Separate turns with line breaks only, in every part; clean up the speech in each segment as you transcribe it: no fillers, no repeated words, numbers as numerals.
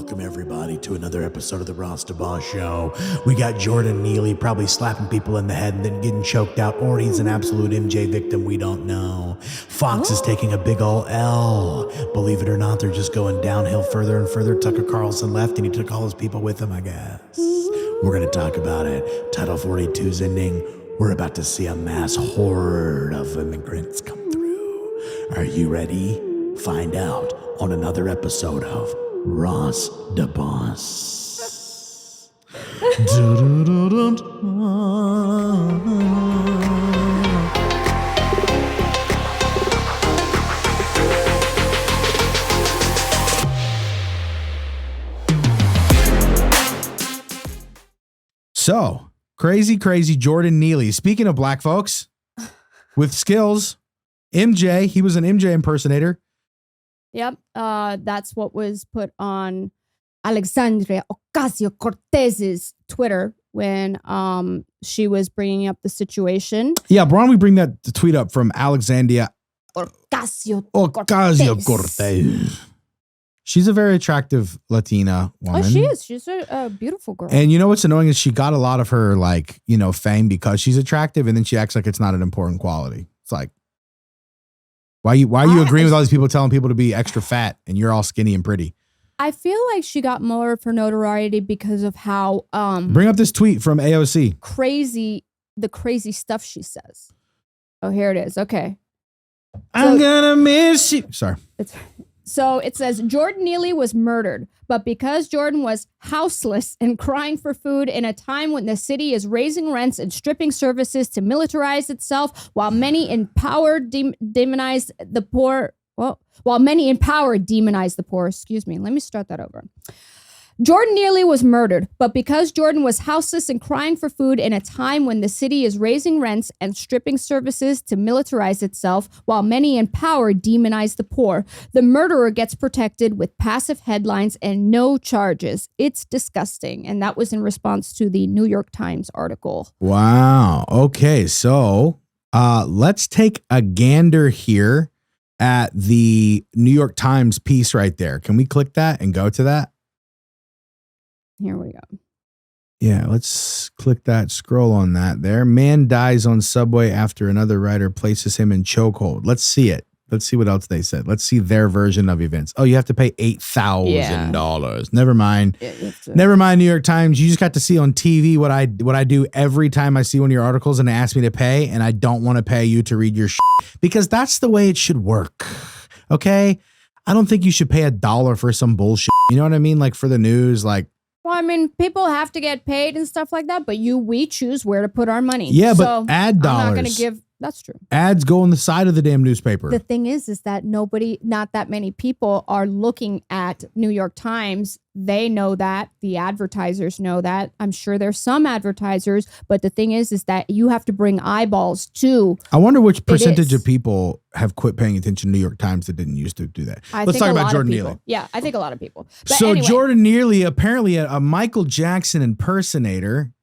Welcome, everybody, to another episode of the Ross DeBoss Show. We got Jordan Neely probably slapping people in the head and then getting choked out, or he's an absolute MJ victim. We don't know. Fox is taking a big ol' L. Believe it or not, they're just going downhill further and further. Tucker Carlson left, and he took all his people with him, I guess. We're going to talk about it. Title 42's ending. We're about to see a mass horde of immigrants come through. Are you ready? Find out on another episode of Ross DeBoss.
So, crazy Jordan Neely. Speaking of black folks with skills, MJ, he was an MJ impersonator.
Yep, that's what was put on Alexandria Ocasio-Cortez's Twitter when she was bringing up the situation.
Yeah, why don't we bring that tweet up from Alexandria
Ocasio-Cortez.
She's a very attractive Latina woman.
Oh, she is. She's a beautiful girl.
And you know what's annoying is she got a lot of her fame because she's attractive, and then she acts like it's not an important quality. It's like, why are you agreeing with all these people telling people to be extra fat and you're all skinny and pretty?
I feel like she got more of her notoriety because of how
bring up this tweet from AOC.
The crazy stuff she says. Oh, here it is. Okay.
I'm gonna miss you. Sorry.
So it says Jordan Neely was murdered, but because Jordan was houseless and crying for food in a time when the city is raising rents and stripping services to militarize itself, while many in power demonize the poor. Well, while many in power demonize the poor. Excuse me. Let me start that over. Jordan Neely was murdered, but because Jordan was houseless and crying for food in a time when the city is raising rents and stripping services to militarize itself, while many in power demonize the poor, the murderer gets protected with passive headlines and no charges. It's disgusting. And that was in response to the New York Times article.
Wow. Okay. So let's take a gander here at the New York Times piece right there. Can we click that and go to that?
Here we go.
Yeah, let's click that, scroll on that there. Man dies on subway after another rider places him in chokehold. Let's see it. Let's see what else they said. Let's see their version of events. Oh, you have to pay $8,000.
Yeah.
Never mind. Never mind, New York Times. You just got to see on TV what I do every time I see one of your articles and they ask me to pay, and I don't want to pay you to read your shit because that's the way it should work. Okay? I don't think you should pay $1 for some bullshit. You know what I mean? Like for the news, like.
Well, I mean, people have to get paid and stuff like that, but we choose where to put our money.
Yeah,
so
but ad dollars.
I'm not going to give. That's true.
Ads go on the side of the damn newspaper.
The thing is that not that many people are looking at New York Times. They know that. The advertisers know that. I'm sure there's some advertisers, but the thing is that you have to bring eyeballs to.
I wonder which percentage of people have quit paying attention to New York Times that didn't used to do that. Let's talk about Jordan Neely.
Yeah, I think a lot of people. But
so
anyway.
Jordan Neely, apparently a Michael Jackson impersonator,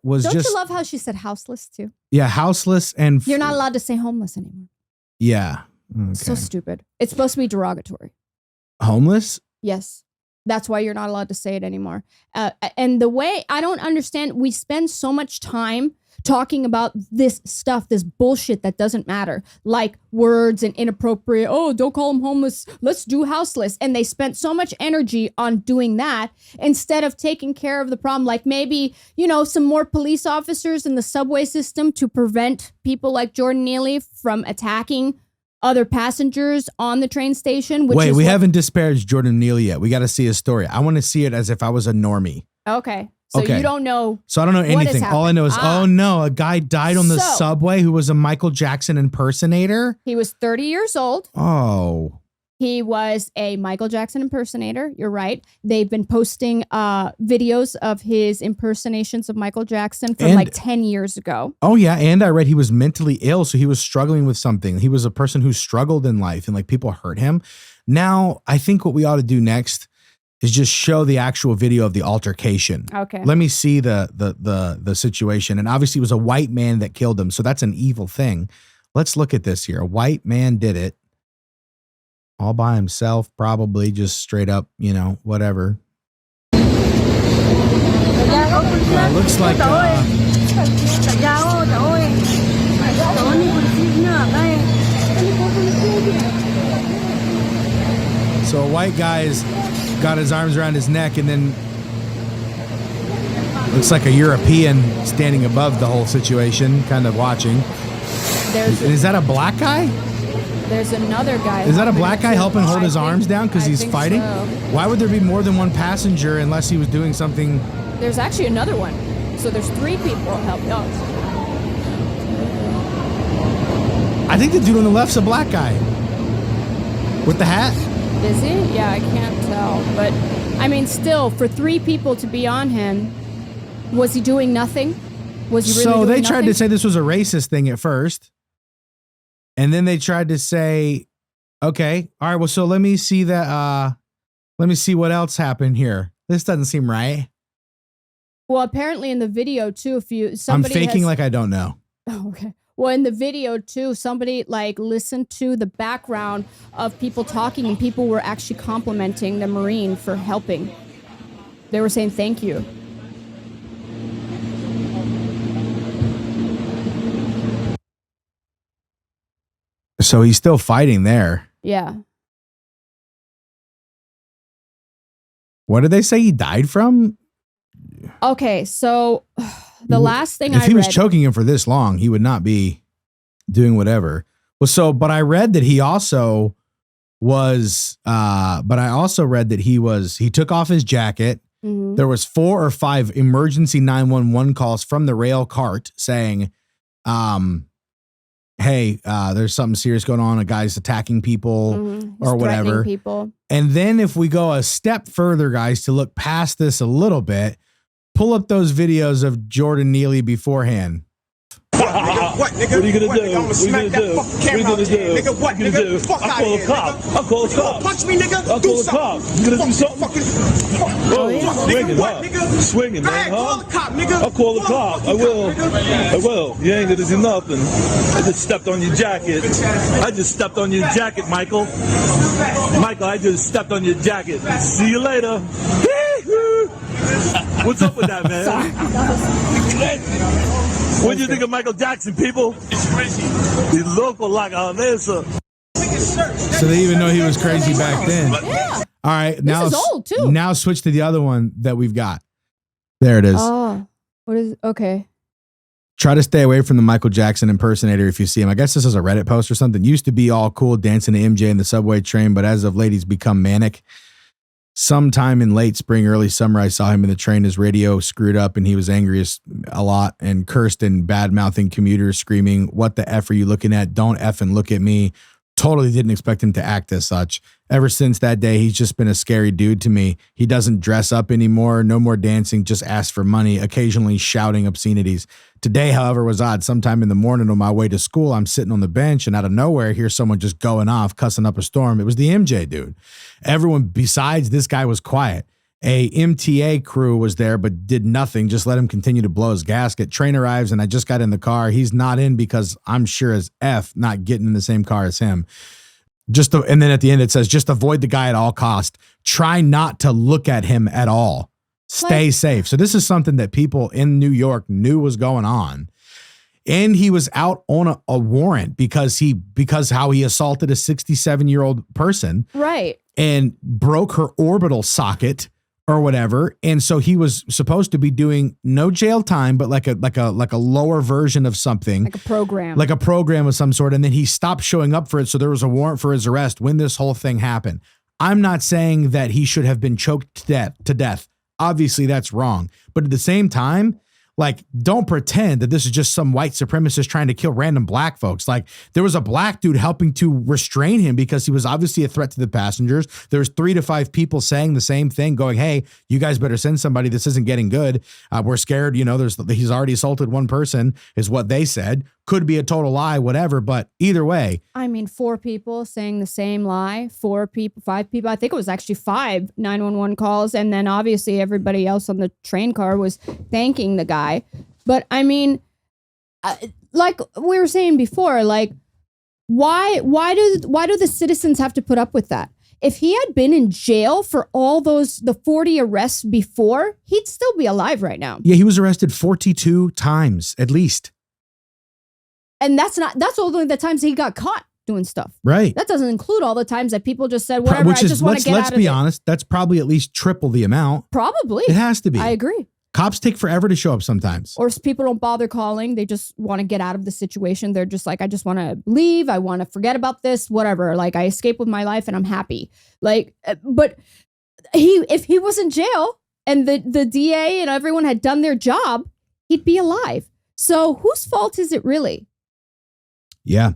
was
Don't
just.
you love how she said houseless too?
Yeah, houseless and.
You're not allowed to say homeless anymore.
Yeah. Okay.
So stupid. It's supposed to be derogatory.
Homeless?
Yes. That's why you're not allowed to say it anymore. And the way I don't understand, we spend so much time talking about this stuff, this bullshit that doesn't matter, like words and inappropriate. Oh, don't call them homeless. Let's do houseless. And they spent so much energy on doing that instead of taking care of the problem. Like maybe, some more police officers in the subway system to prevent people like Jordan Neely from attacking other passengers on the train station.
Wait, we haven't disparaged Jordan Neely yet. We got to see his story. I want to see it as if I was a normie.
Okay. So you don't know.
So I don't know anything. All I know is, oh no, a guy died on the subway who was a Michael Jackson impersonator.
He was 30 years old.
Oh.
He was a Michael Jackson impersonator. You're right. They've been posting videos of his impersonations of Michael Jackson from like 10 years ago.
Oh, yeah. And I read he was mentally ill. So he was struggling with something. He was a person who struggled in life and people hurt him. Now, I think what we ought to do next is just show the actual video of the altercation.
Okay.
Let me see the situation. And obviously it was a white man that killed him. So that's an evil thing. Let's look at this here. A white man did it. all by himself, probably just straight up, whatever. Looks like so a white guy's got his arms around his neck, and then looks like a European standing above the whole situation, kind of watching. Is that a black guy?
There's another guy.
Is that a black guy helping hold his arms down because he's fighting?
So.
Why would there be more than one passenger unless he was doing something?
There's actually another one. So there's 3 people helping. Oh.
I think the dude on the left's a black guy with the hat.
Is he? Yeah, I can't tell. But I mean, still, for 3 people to be on him, was he doing nothing? Was he really
So
doing
they
nothing?
tried to say this was a racist thing at first. And then they tried to say, okay, all right, well, so let me see that. Let me see what else happened here. This doesn't seem right.
Well, apparently in the video too,
I'm faking like I don't know.
Oh, okay. Well, in the video too, somebody listened to the background of people talking, and people were actually complimenting the Marine for helping. They were saying thank you.
So he's still fighting there.
Yeah.
What did they say he died from?
Okay, so the last thing
if
I
he was
read,
choking him for this long, he would not be doing whatever. Well, but I read that he also was, he took off his jacket.
Mhm.
There was 4 or 5 emergency 911 calls from the rail cart saying, hey, there's something serious going on. A guy's attacking people or whatever.
People.
And then if we go a step further, guys, to look past this a little bit, pull up those videos of Jordan Neely beforehand.
What, nigga? What are you gonna do? I'm gonna smack that fucking camera out your head, nigga. What, nigga? Fuck out of here, nigga.
I'll call a cop.
Punch me, nigga.
I'll call a cop. You gonna do something? Swinging,
what, nigga?
Swinging, man, huh?
Call the cop, nigga.
I'll call the cop. I will. I will. You ain't gonna do nothing. I just stepped on your jacket. I just stepped on your jacket, Michael. Michael, I just stepped on your jacket. See you later. What's up with that, man? What do you think of Michael Jackson, people? It's crazy. He's local like a mesa.
So they even know he was crazy back then.
Yeah.
All right, now
This is old too.
Now switch to the other one that we've got. There it is.
Oh, what is? Okay.
Try to stay away from the Michael Jackson impersonator if you see him. I guess this is a Reddit post or something. Used to be all cool dancing to MJ in the subway train, but as of late, he's become manic. Sometime in late spring, early summer, I saw him in the train. His radio screwed up and he was angry a lot and cursed and bad-mouthing commuters, screaming, "What the F are you looking at? Don't effing look at me." Totally didn't expect him to act as such. Ever since that day, he's just been a scary dude to me. He doesn't dress up anymore. No more dancing, just asks for money, occasionally shouting obscenities. Today, however, was odd. Sometime in the morning on my way to school, I'm sitting on the bench and out of nowhere, I hear someone just going off, cussing up a storm. It was the MJ dude. Everyone besides this guy was quiet. A MTA crew was there, but did nothing. Just let him continue to blow his gasket. Train arrives and I just got in the car. He's not in because I'm sure as F not getting in the same car as him. And then at the end, it says, just avoid the guy at all cost. Try not to look at him at all. Stay safe. So this is something that people in New York knew was going on. And he was out on a warrant because how he assaulted a 67-year-old person.
Right.
And broke her orbital socket or whatever. And so he was supposed to be doing no jail time, but like a lower version of something.
Like a program.
Like a program of some sort. And then he stopped showing up for it. So there was a warrant for his arrest when this whole thing happened. I'm not saying that he should have been choked to death. Obviously that's wrong. But at the same time, like, don't pretend that this is just some white supremacist trying to kill random black folks. Like, there was a black dude helping to restrain him because he was obviously a threat to the passengers. There's 3 to 5 people saying the same thing, going, "Hey, you guys better send somebody. This isn't getting good. We're scared. You know, he's already assaulted one person," is what they said. Could be a total lie, whatever. But either way,
I mean, 4 people saying the same lie, 4 people, 5 people. I think it was actually 5 911 calls. And then obviously everybody else on the train car was thanking the guy. But I mean, like we were saying before, like Why do the citizens have to put up with that? If he had been in jail for all the 40 arrests before, he'd still be alive right now.
Yeah, he was arrested 42 times at least.
And that's only the times he got caught doing stuff.
Right.
That doesn't include all the times that people just said, whatever, I just want to get out of it.
Let's be honest, that's probably at least triple the amount.
Probably.
It has to be.
I agree.
Cops take forever to show up sometimes.
Or people don't bother calling. They just want to get out of the situation. They're just like, I just want to leave. I want to forget about this, whatever. Like, I escape with my life and I'm happy. Like, but if he was in jail and the DA and everyone had done their job, he'd be alive. So whose fault is it really?
Yeah.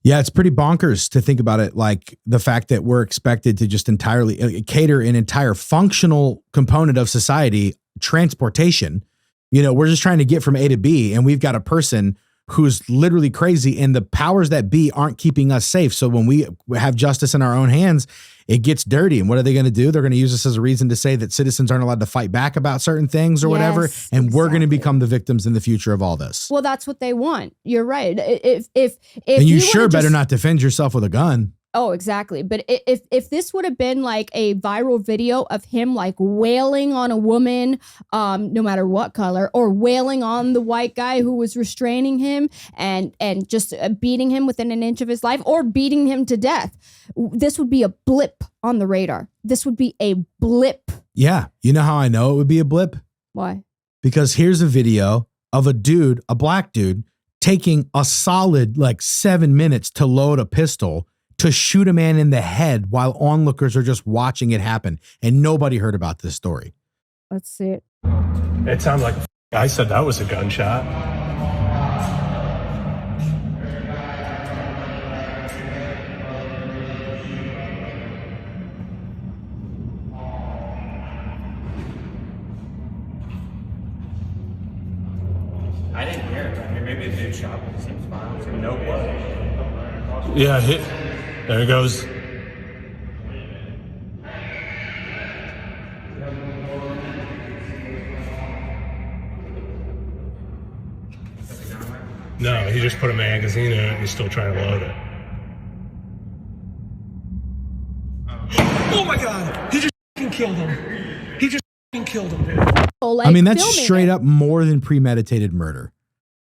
Yeah, it's pretty bonkers to think about it. Like the fact that we're expected to just entirely cater an entire functional component of society, transportation. You know, we're just trying to get from A to B, and we've got a person who's literally crazy, and the powers that be aren't keeping us safe. So when we have justice in our own hands, it gets dirty. And what are they going to do? They're going to use this as a reason to say that citizens aren't allowed to fight back about certain things or whatever. And we're going to become the victims in the future of all this.
Well, that's what they want. You're right. If
and you sure better not defend yourself with a gun.
Oh, exactly. But if this would have been like a viral video of him like wailing on a woman, no matter what color, or wailing on the white guy who was restraining him and just beating him within an inch of his life, or beating him to death, this would be a blip on the radar. This would be a blip.
Yeah. You know how I know it would be a blip?
Why? Because
here's a video of a dude, a black dude, taking a solid like 7 minutes to load a pistol to shoot a man in the head while onlookers are just watching it happen. And nobody heard about this story.
Let's see it.
It sounded like I said that was a gunshot.
I didn't hear it. I mean, maybe a dude shot, but it seems violent. So no blood.
Yeah, there it goes. No, he just put a magazine in it and he's still trying to load it. Oh my God! He just killed him. He just killed him, dude.
Like,
I mean, that's straight up more than premeditated murder.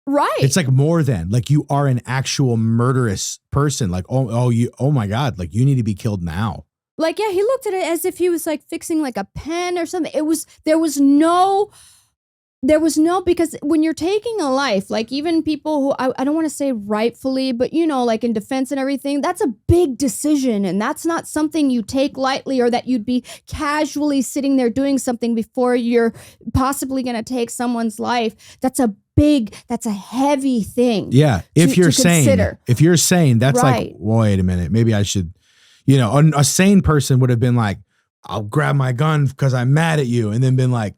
Right.
It's like more than, like, you are an actual murderous person. Like, oh my God, like, you need to be killed now.
Like, yeah, he looked at it as if he was like fixing like a pen or something. There was no, because when you're taking a life, like even people who, I don't want to say rightfully, but you know, like in defense and everything, that's a big decision. And that's not something you take lightly, or that you'd be casually sitting there doing something before you're possibly going to take someone's life. That's a heavy thing.
Yeah. If you're saying that's
right.
Like, wait a minute, maybe I should, you know, a sane person would have been like, I'll grab my gun because I'm mad at you. And then been like,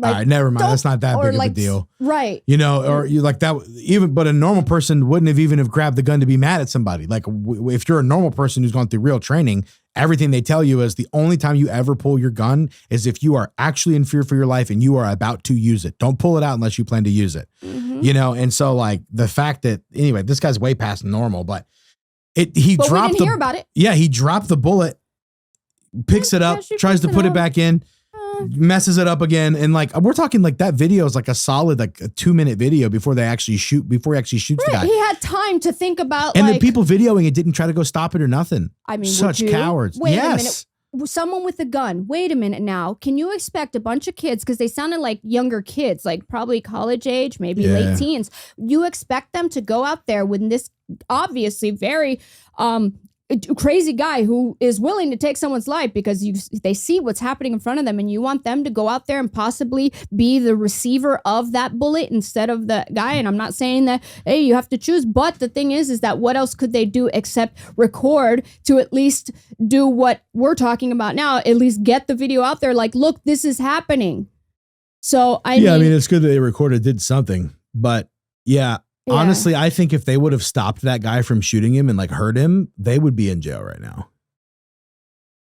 all right, never mind. That's not that big of a deal.
Right.
You know, or you like that even, but a normal person wouldn't have even have grabbed the gun to be mad at somebody. Like if you're a normal person who's gone through real training, everything they tell you is the only time you ever pull your gun is if you are actually in fear for your life and you are about to use it. Don't pull it out unless you plan to use it. Mm-hmm. You know, and so like the fact that, anyway, this guy's way past normal, but
we didn't hear about it.
Yeah, he dropped the bullet, picks it up, tries to put it back in, messes it up again, and like we're talking like that video is like a solid like a 2-minute video before he actually shoots the guy.
He had time to think about,
and the people videoing it didn't try to go stop it or nothing.
I mean,
such cowards.
Wait
yes.
a minute. Someone with a gun. Wait a minute now. Can you expect a bunch of kids, because they sounded like younger kids, like probably college age, maybe late teens. You expect them to go out there with this obviously very crazy guy who is willing to take someone's life because they see what's happening in front of them, and you want them to go out there and possibly be the receiver of that bullet instead of the guy. And I'm not saying that, hey, you have to choose, but the thing is that what else could they do except record to at least do what we're talking about now, at least get the video out there, like, look, this is happening. So I mean,
it's good that they recorded, did something, but yeah. Honestly, I think if they would have stopped that guy from shooting him and like hurt him, they would be in jail right now.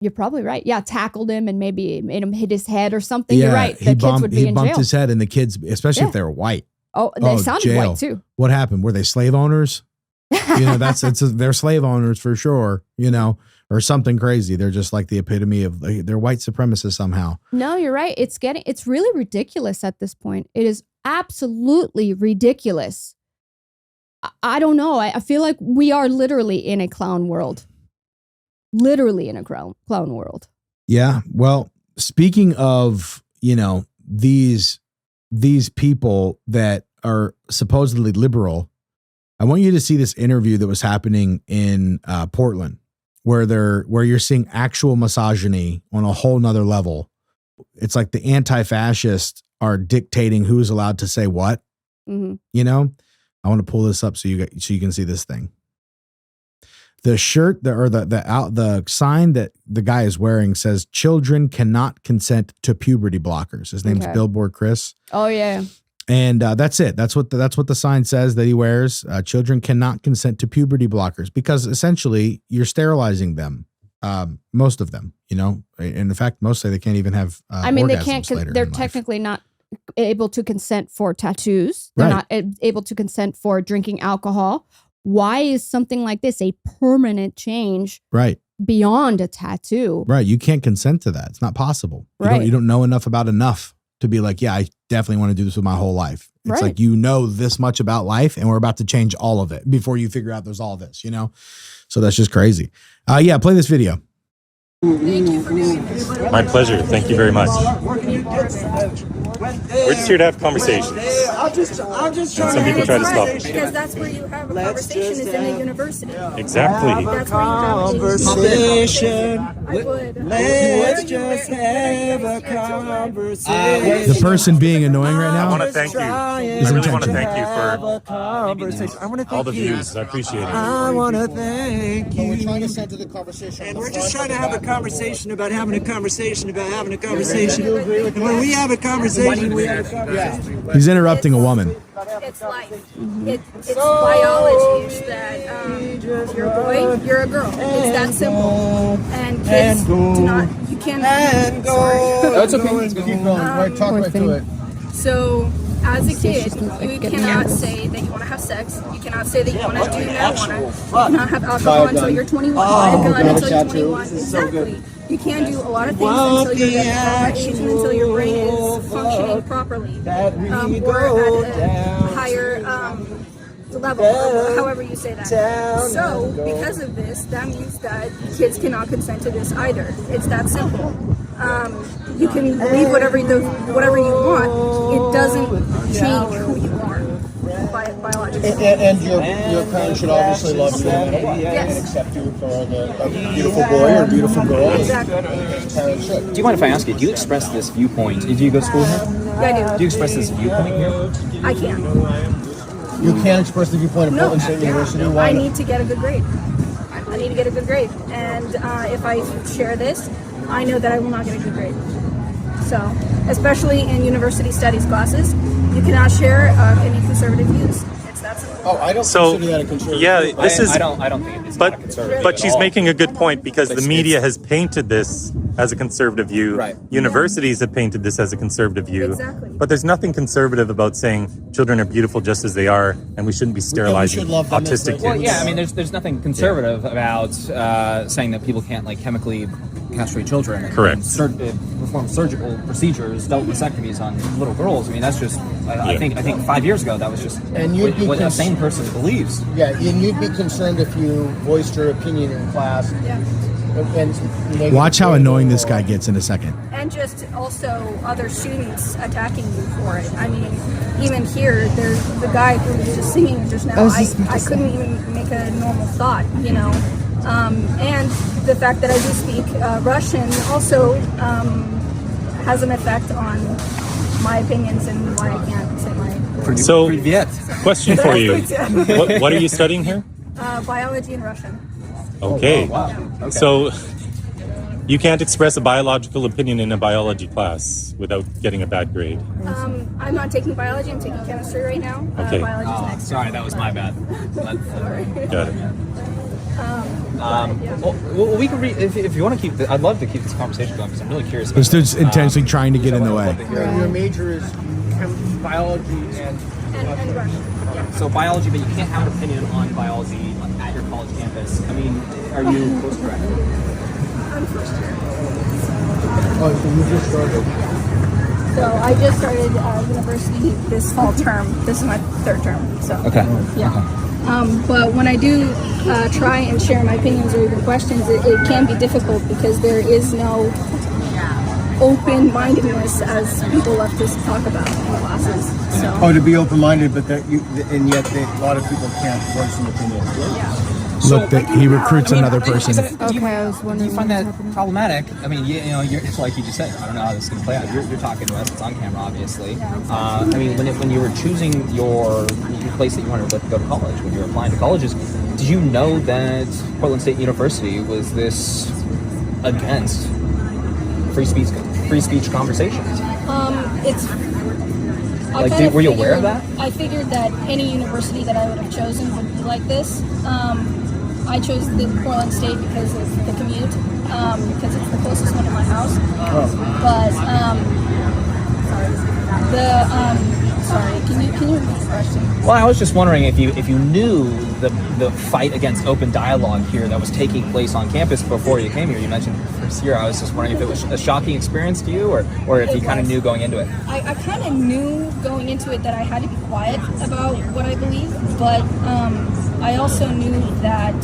You're probably right. Yeah, tackled him and maybe made him hit his head or something.
Yeah,
you're right. The kids would be in jail.
He bumped his head, and the kids, especially if they were white.
Oh, they sounded
jail.
white too.
What happened? Were they slave owners? You know, they're slave owners for sure, you know, or something crazy. They're just like the epitome of they're white supremacists somehow.
No, you're right. It's really ridiculous at this point. It is absolutely ridiculous. I don't know. I feel like we are literally in a clown world. Literally in a clown world.
Yeah. Well, speaking of, you know, these people that are supposedly liberal, I want you to see this interview that was happening in Portland, where you're seeing actual misogyny on a whole nother level. It's like the anti-fascists are dictating who's allowed to say what.
Mm-hmm.
You know, I want to pull this up so you can see this thing. The shirt the sign that the guy is wearing says children cannot consent to puberty blockers. His name's Billboard Chris.
Oh yeah.
And that's it. That's what the sign says that he wears. Children cannot consent to puberty blockers because essentially you're sterilizing them. Most of them, you know, and in fact, most say they can't even have.
I mean, they can't. They're technically not able to consent for tattoos. They're not able to consent for drinking alcohol. Why is something like this a permanent change?
Right.
Beyond a tattoo.
Right. You can't consent to that. It's not possible.
Right.
You don't know enough to be like, yeah, I definitely want to do this with my whole life. It's like, you know this much about life and we're about to change all of it before you figure out there's all this, you know? So that's just crazy. Yeah, play this video.
Thank you for doing this.
My pleasure. Thank you very much. We're just here to have conversations.
I'm just
And some people try to stop us.
because that's where you have a conversation is in a university.
Exactly.
That's where you have a conversation. I would.
Let's just have a conversation.
The person being annoying right
I
now.
want to thank you. I really want to thank you for all the views. I appreciate it.
I want to thank you.
We're trying to center the conversation.
And we're just trying to have a conversation about having a conversation about having a conversation. And when we have a conversation, we have a conversation.
He's interrupting a woman.
It's life. It's biology. It's that you're a boy, you're a girl. It's that simple. And kids do not. You can't.
That's okay. Keep going. Right, talk right to it.
So, as a kid, you cannot say that you want to have sex. You cannot say that you want to do marijuana. You cannot have alcohol until you're 21. Buy a gun until you're 21. Exactly. You can't do a lot of things until you're at age and until your brain is functioning properly. Or at a higher level, or however you say that. So, because of this, that means that kids cannot consent to this either. It's that simple. You can believe whatever you want. It doesn't change who you are biologically.
And your parents should obviously love you and accept you for a beautiful boy or a beautiful girl.
Exactly.
Parents should.
Do you mind if I ask you, do you express this viewpoint? Do you go to school here?
Yeah, I do.
Do you express this viewpoint here?
I can.
You can't express the viewpoint of Portland State University. Why
I
not?
need to get a good grade. I need to get a good grade. And if I share this, I know that I will not get a good grade. So, especially in university studies classes, you cannot share any conservative views. It's that simple.
Oh, I don't consider that a conservative.
Yeah, this is.
I don't think it's not conservative.
But she's making a good point because the media has painted this as a conservative view.
Right.
Universities have painted this as a conservative view.
Exactly.
But there's nothing conservative about saying children are beautiful just as they are, and we shouldn't be sterilizing
should love them as
autistic
they
kids.
are.
Well, yeah, I mean, there's nothing conservative about saying that people can't like chemically castrate children.
Correct.
And perform surgical procedures, adult vasectomies on little girls. I mean, that's just. I think 5 years ago that was just
And you'd be
what a sane person believes.
Yeah, and you'd be concerned if you voiced your opinion in class.
Yeah.
And
Watch how annoying this guy gets in a second.
And just also other students attacking you for it. I mean, even here, there's the guy who was just singing just now. I couldn't even make a normal thought, you know. And the fact that I do speak Russian also has an effect on my opinions and why I can't say my.
So, question for you. What are you studying here?
Biology and Russian.
Okay.
Oh, wow. Okay.
So, you can't express a biological opinion in a biology class without getting a bad grade.
I'm not taking biology, I'm taking chemistry right now.
Okay.
Biology's next.
Sorry, that was my bad.
Got it.
Well, we can if you want to keep. I'd love to keep this conversation going because I'm really curious.
This dude's intentionally trying to get in the way.
your major is biology and
And Russian.
So biology, but you can't have an opinion on biology at your college campus. I mean, are you close to
I'm first year.
Oh, so you just started.
So I just started university this fall term. This is my third term. So
Okay.
yeah. But when I do try and share my opinions or even questions, it can be difficult because there is no open-mindedness as people love to talk about in classes. So
Oh, to be open-minded, but and yet a lot of people can't voice an opinion.
yeah.
Look, that he recruits another person.
Do you,
I was wondering.
do you find that problematic? I mean, you know, it's like you just said. I don't know how this is going to play out. You're talking to us. It's on camera, obviously. I mean, when you were choosing your place that you wanted to go to college, when you were applying to colleges, did you know that Portland State University was this against free speech conversations?
It's.
Were you aware of that?
I figured that any university that I would have chosen would be like this. I chose the Portland State because of the commute, because it's the closest one to my house. But sorry, can you repeat the question?
Well, I was just wondering if you knew the fight against open dialogue here that was taking place on campus before you came here. You mentioned first year. I was just wondering if it was a shocking experience to you, or if you kind of knew going into it.
I kind of knew going into it that I had to be quiet about what I believe, but I also knew that,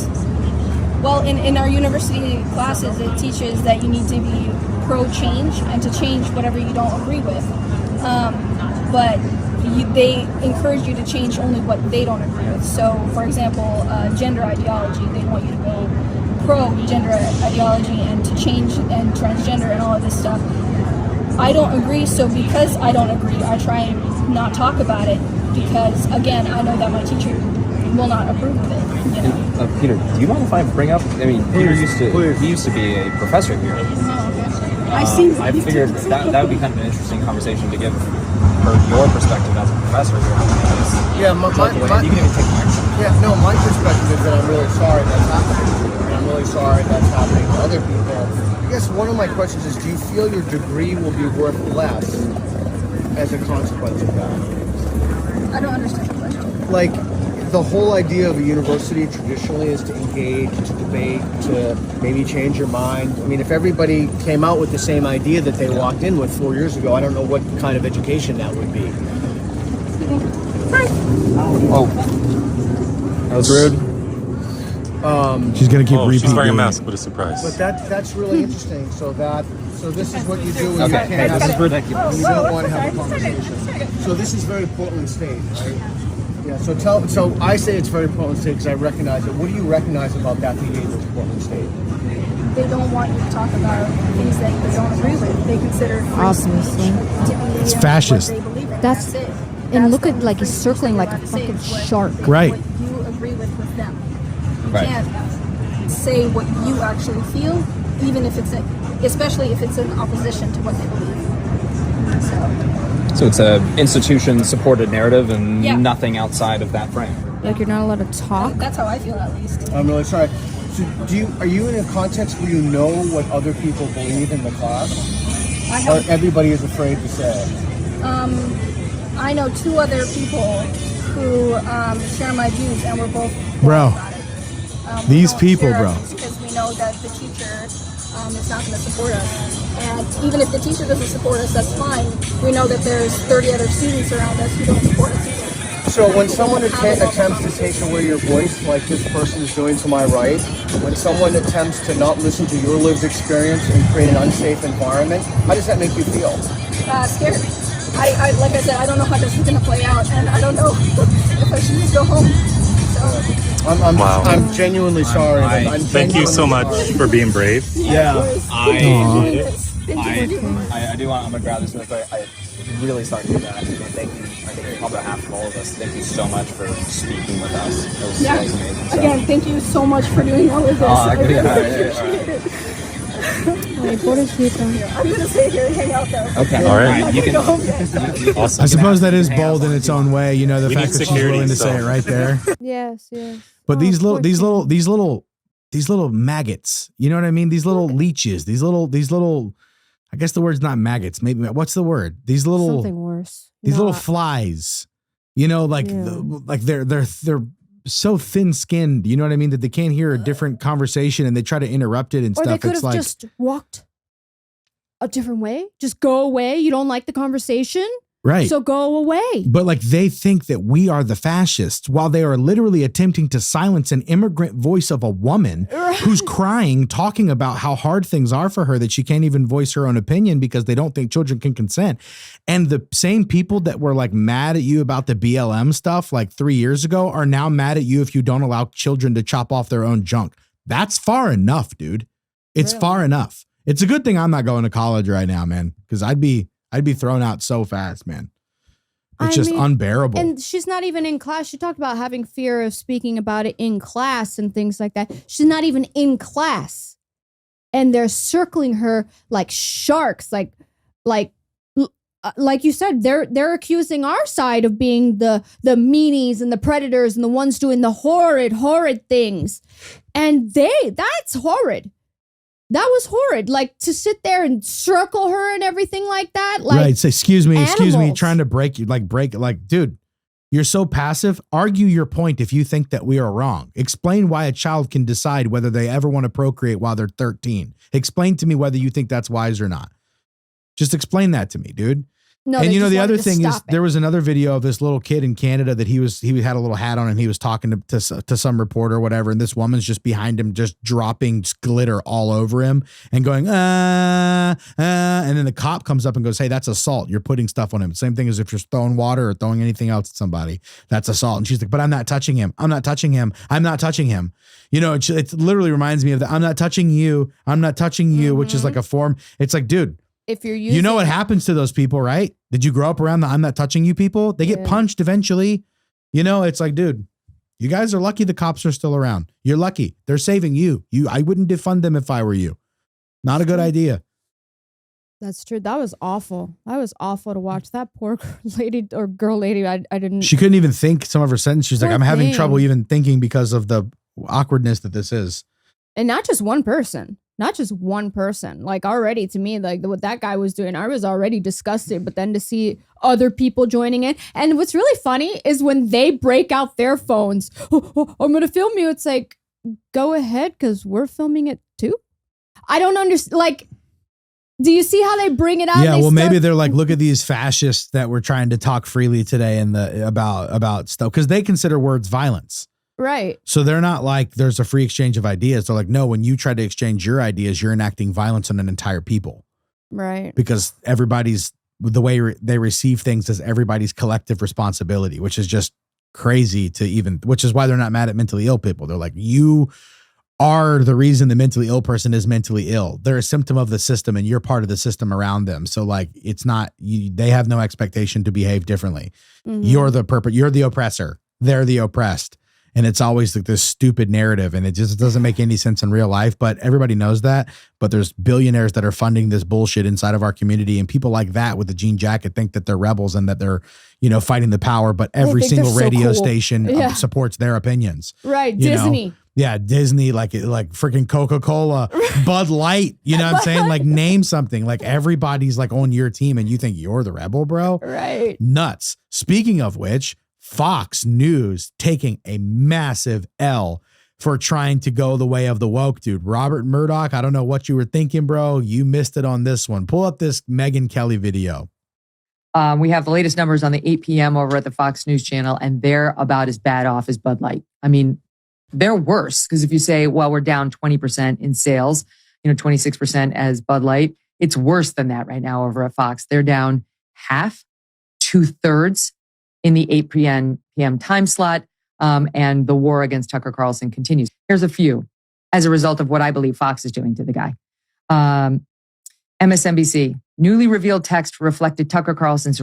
well, in our university classes, it teaches that you need to be pro-change and to change whatever you don't agree with. But they encourage you to change only what they don't agree with. So, for example, gender ideology, they want you to go pro-gender ideology and to change and transgender and all of this stuff. I don't agree, so because I don't agree, I try and not talk about it because, again, I know that my teacher will not approve of it. You know?
And, Peter, do you mind if I bring up? I mean, Peter used to be a professor here.
I see.
I figured that would be kind of an interesting conversation to give her your perspective as a professor here on campus.
Yeah,
You can even take the microphone.
Yeah, no, my perspective is that I'm really sorry that's happening. And I'm really sorry that's happening to other people. I guess one of my questions is, do you feel your degree will be worth less as a consequence of that?
I don't understand the question.
Like, the whole idea of a university traditionally is to engage, to debate, to maybe change your mind. I mean, if everybody came out with the same idea that they walked in with 4 years ago, I don't know what kind of education that would be.
Oh, that was rude.
She's gonna keep repeating.
She's wearing a mask. What a surprise!
But that's really interesting. So this is what you do when
Okay,
you can't
this is ridiculous.
you don't want to have a conversation. So this is very Portland State, right? Yeah. So I say it's very Portland State because I recognize it. What do you recognize about that behavior of Portland State?
They don't want you to talk about things that they don't agree with. They consider free speech to be
It's fascist.
what they believe in.
That's
it.
And
That's
look
the
at,
only
like, he's
thing
circling
that
like a
they say
fucking
is what-
shark.
Right.
What you agree with them. You
Right.
can't say what you actually feel, even if it's especially if it's in opposition to what they believe.
So it's a institution-supported narrative and
Yeah.
nothing outside of that frame.
Like, you're not allowed to talk.
That's how I feel, at least.
I'm really sorry. So are you in a context where you know what other people believe in the class? Or everybody is afraid to say it?
I know two other people who share my views, and we're both
Bro,
about it. We
these
don't
people,
share our
bro.
views because we know that the teacher is not going to support us. And even if the teacher doesn't support us, that's fine. We know that there's 30 other students around us who don't support us either.
So when someone attempts to take away your voice, like this person is doing to my right, when someone attempts to not listen to your lived experience and create an unsafe environment, how does that make you feel?
Scared. I like I said, I don't know how this is going to play out, and I don't know if I should just go home. So
Wow.
I'm genuinely sorry.
Thank you so much for being brave.
Yeah.
I do want. I'm gonna grab this real quick. I'm really sorry to do that. Thank you. I think on behalf of all of us, thank you so much for speaking with us. It was amazing. So,
again, thank you so much for doing all of this. I really appreciate it.
Ay, pobrecita.
I'm gonna stay here and hang out though.
Okay.
All right.
You can.
Awesome.
I suppose that is bold in its own way. You know, the
We
fact
need
that she's
security,
willing to
so-
say it right there.
Yes, yes.
But
Oh,
these
poor
little
thing.
maggots, you know what I mean? These little leeches, these little, I guess the word's not maggots. Maybe, what's the word? These little
Something worse.
flies You know, like they're so thin-skinned, you know what I mean, that they can't hear a different conversation and they try to interrupt it and
or
stuff.
They could have just walked a different way. Just go away. You don't like the conversation?
Right.
So go away.
But like they think that we are the fascists while they are literally attempting to silence an immigrant voice of a woman who's crying, talking about how hard things are for her, that she can't even voice her own opinion because they don't think children can consent. And the same people that were like mad at you about the BLM stuff like 3 years ago are now mad at you if you don't allow children to chop off their own junk. That's far enough, dude. It's far enough. It's a good thing I'm not going to college right now, man, because I'd be thrown out so fast, man. It's just unbearable.
And she's not even in class. She talked about having fear of speaking about it in class and things like that. She's not even in class. And they're circling her like sharks, like you said, they're accusing our side of being the meanies and the predators and the ones doing the horrid things. And that's horrid. That was horrid. Like to sit there and circle her and everything like that. Like,
right. Say, excuse me,
animals.
trying to break you, like, dude, you're so passive. Argue your point if you think that we are wrong. Explain why a child can decide whether they ever want to procreate while they're 13. Explain to me whether you think that's wise or not. Just explain that to me, dude.
No,
and
they
you know,
just
the
wanted
other
to
thing is
stop it.
there was another video of this little kid in Canada that he had a little hat on and he was talking to some reporter or whatever. And this woman's just behind him, just dropping glitter all over him and going, and then the cop comes up and goes, hey, that's assault. You're putting stuff on him. Same thing as if you're throwing water or throwing anything else at somebody. That's assault. And she's like, but I'm not touching him. I'm not touching him. I'm not touching him. You know, it literally reminds me of the I'm not touching you. I'm not touching you, which is like a form. It's like, dude,
if you're using,
you know what happens to those people, right? Did you grow up around the I'm not touching you people? They get punched eventually. You know, it's like, dude, you guys are lucky the cops are still around. You're lucky. They're saving you. I wouldn't defund them if I were you. Not a good idea.
That's true. That was awful. That was awful to watch. That poor lady or girl lady. I didn't.
She couldn't even think some of her sentences. She's like,
Poor
I'm having
thing.
trouble even thinking because of the awkwardness that this is.
And not just one person. Not just one person. Like already to me, like what that guy was doing, I was already disgusted. But then to see other people joining in. And what's really funny is when they break out their phones. Oh, I'm going to film you. It's like, go ahead because we're filming it too. I don't understand. Like, do you see how they bring it out?
Yeah, well, maybe they're like, look at these fascists that were trying to talk freely today and about stuff because they consider words violence.
Right.
So they're not like there's a free exchange of ideas. They're like, no, when you try to exchange your ideas, you're enacting violence on an entire people.
Right.
Because everybody's the way they receive things is everybody's collective responsibility, which is just crazy to even, which is why they're not mad at mentally ill people. They're like, you are the reason the mentally ill person is mentally ill. They're a symptom of the system and you're part of the system around them. So like, it's not, they have no expectation to behave differently.
Mm-hmm.
You're the oppressor. They're the oppressed. And it's always like this stupid narrative and it just doesn't make any sense in real life, but everybody knows that. But there's billionaires that are funding this bullshit inside of our community. And people like that with the jean jacket think that they're rebels and that they're, you know, fighting the power, but every single radio station supports their opinions.
Right.
You
Disney.
know? Yeah. Disney, like freaking Coca-Cola, Bud Light, you know what I'm saying? Like name something, like everybody's like on your team and you think you're the rebel, bro.
Right.
Nuts. Speaking of which, Fox News taking a massive L for trying to go the way of the woke dude. Robert Murdoch, I don't know what you were thinking, bro. You missed it on this one. Pull up this Megyn Kelly video.
We have the latest numbers on the 8 p.m. over at the Fox News channel, and they're about as bad off as Bud Light. I mean, they're worse because if you say, well, we're down 20% in sales, 26% as Bud Light, it's worse than that right now over at Fox. They're down half, 2/3 in the 8 p.m. time slot, and the war against Tucker Carlson continues. Here's a few as a result of what I believe Fox is doing to the guy. MSNBC, newly revealed text reflected Tucker Carlson's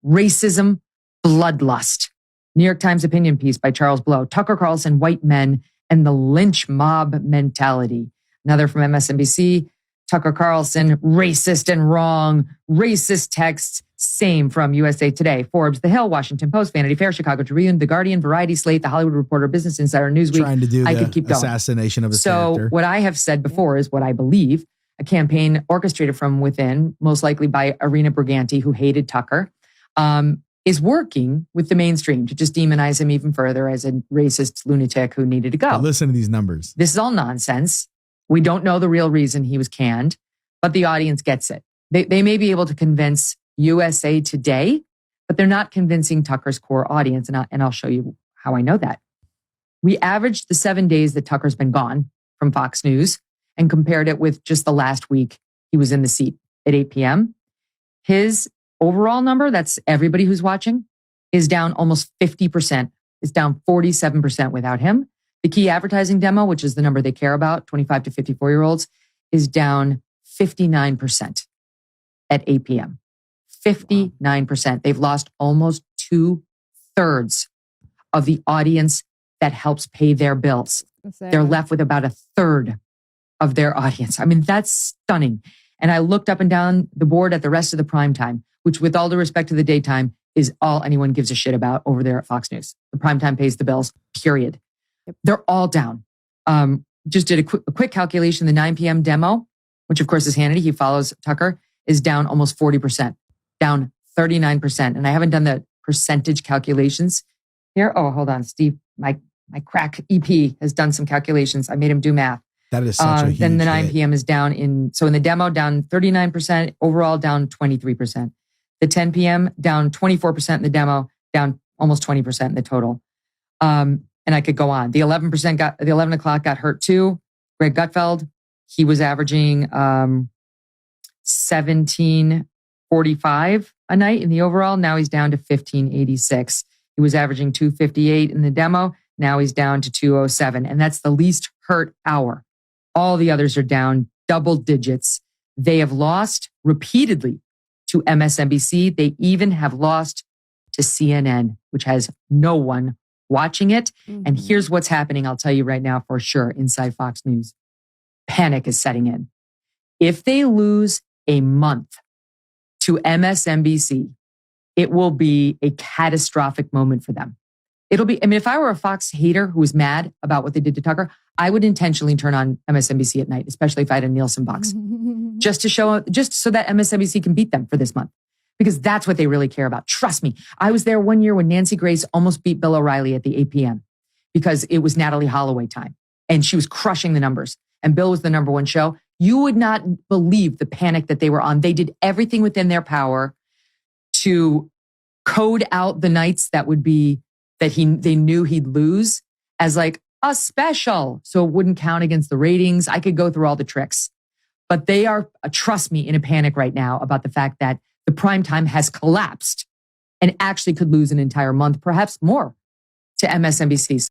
racism bloodlust. New York Times opinion piece by Charles Blow, Tucker Carlson, white men, and the lynch mob mentality. Another from MSNBC, Tucker Carlson, racist and wrong, racist texts. Same from USA Today, Forbes, The Hill, Washington Post, Vanity Fair, Chicago Tribune, The Guardian, Variety, Slate, The Hollywood Reporter, Business Insider, Newsweek.
Trying to do
I
the
could keep going.
assassination of his
So
character.
what I have said before is what I believe, a campaign orchestrated from within, most likely by Irina Briganti, who hated Tucker, is working with the mainstream to just demonize him even further as a racist lunatic who needed to go.
But listen to these numbers.
This is all nonsense. We don't know the real reason he was canned, but the audience gets it. They may be able to convince USA Today, but they're not convincing Tucker's core audience. And I'll show you how I know that. We averaged the 7 days that Tucker's been gone from Fox News and compared it with just the last week he was in the seat at 8 p.m. His overall number, that's everybody who's watching, is down almost 50%. It's down 47% without him. The key advertising demo, which is the number they care about, 25 to 54-year-olds, is down 59% at 8 p.m. 59%. They've lost almost 2/3 of the audience that helps pay their bills. They're left with about 1/3 of their audience. I mean, that's stunning. And I looked up and down the board at the rest of the prime time, which with all due respect to the daytime is all anyone gives a shit about over there at Fox News. The prime time pays the bills, period. Yep. They're all down. Just did a quick calculation. The 9 p.m. demo, which of course is Hannity, he follows Tucker, is down almost 40%, down 39%. And I haven't done the percentage calculations here. Oh, hold on. Steve, my crack EP has done some calculations. I made him do math.
That is such a huge
Then the 9
hit.
p.m. is down in the demo, down 39%, overall down 23%. The 10 p.m. down 24% in the demo, down almost 20% in the total. And I could go on. The 11 o'clock got hurt too. Greg Gutfeld, he was averaging 1745 a night in the overall. Now he's down to 1586. He was averaging 258 in the demo. Now he's down to 207. And that's the least hurt hour. All the others are down double digits. They have lost repeatedly to MSNBC. They even have lost to CNN, which has no one watching it. Mm-hmm. And here's what's happening. I'll tell you right now for sure inside Fox News. Panic is setting in. If they lose a month to MSNBC, it will be a catastrophic moment for them. It'll be, I mean, if I were a Fox hater who was mad about what they did to Tucker, I would intentionally turn on MSNBC at night, especially if I had a Nielsen box, just so that MSNBC can beat them for this month. Because that's what they really care about. Trust me. I was there one year when Nancy Grace almost beat Bill O'Reilly at the 8 p.m. because it was Natalie Holloway time. And she was crushing the numbers. And Bill was the number one show. You would not believe the panic that they were on. They did everything within their power to code out the nights that would be that they knew he'd lose as like a special. So it wouldn't count against the ratings. I could go through all the tricks. But they are, trust me, in a panic right now about the fact that the prime time has collapsed and actually could lose an entire month, perhaps more, to MSNBC.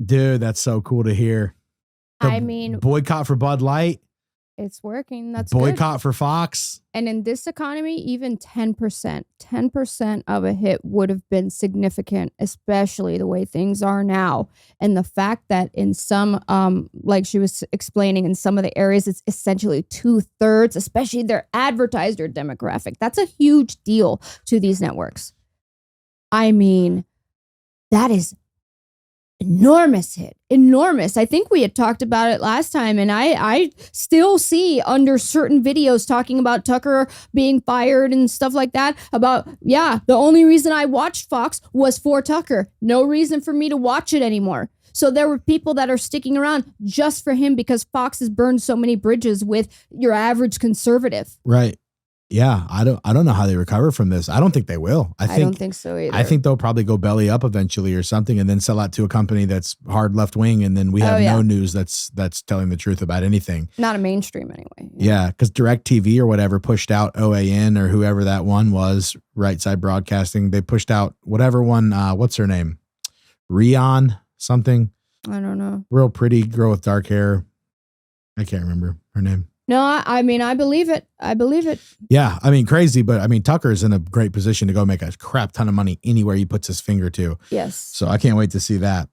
Dude, that's so cool to hear.
I mean,
boycott for Bud Light.
It's working. That's
boycott
good.
For Fox.
And in this economy, even 10% of a hit would have been significant, especially the way things are now. And the fact that in some, like she was explaining, in some of the areas, it's essentially 2/3, especially their advertiser demographic. That's a huge deal to these networks. I mean, that is enormous hit. Enormous. I think we had talked about it last time, and I still see under certain videos talking about Tucker being fired and stuff like that about, the only reason I watched Fox was for Tucker. No reason for me to watch it anymore. So there were people that are sticking around just for him because Fox has burned so many bridges with your average conservative.
Right. Yeah, I don't know how they recover from this. I don't think they will. I don't think so either. I think they'll probably go belly up eventually or something and then sell out to a company that's hard left wing, and then we have no news that's telling the truth about anything.
Not a mainstream anyway.
Yeah, because DirecTV or whatever pushed out OAN or whoever that one was, Right Side Broadcasting. They pushed out whatever one, what's her name? Rion something.
I don't know.
Real pretty girl with dark hair. I can't remember her name.
No, I mean, I believe it. I believe it.
Yeah, I mean, crazy, but I mean, Tucker's in a great position to go make a crap ton of money anywhere he puts his finger to.
Yes.
So I can't wait to see that.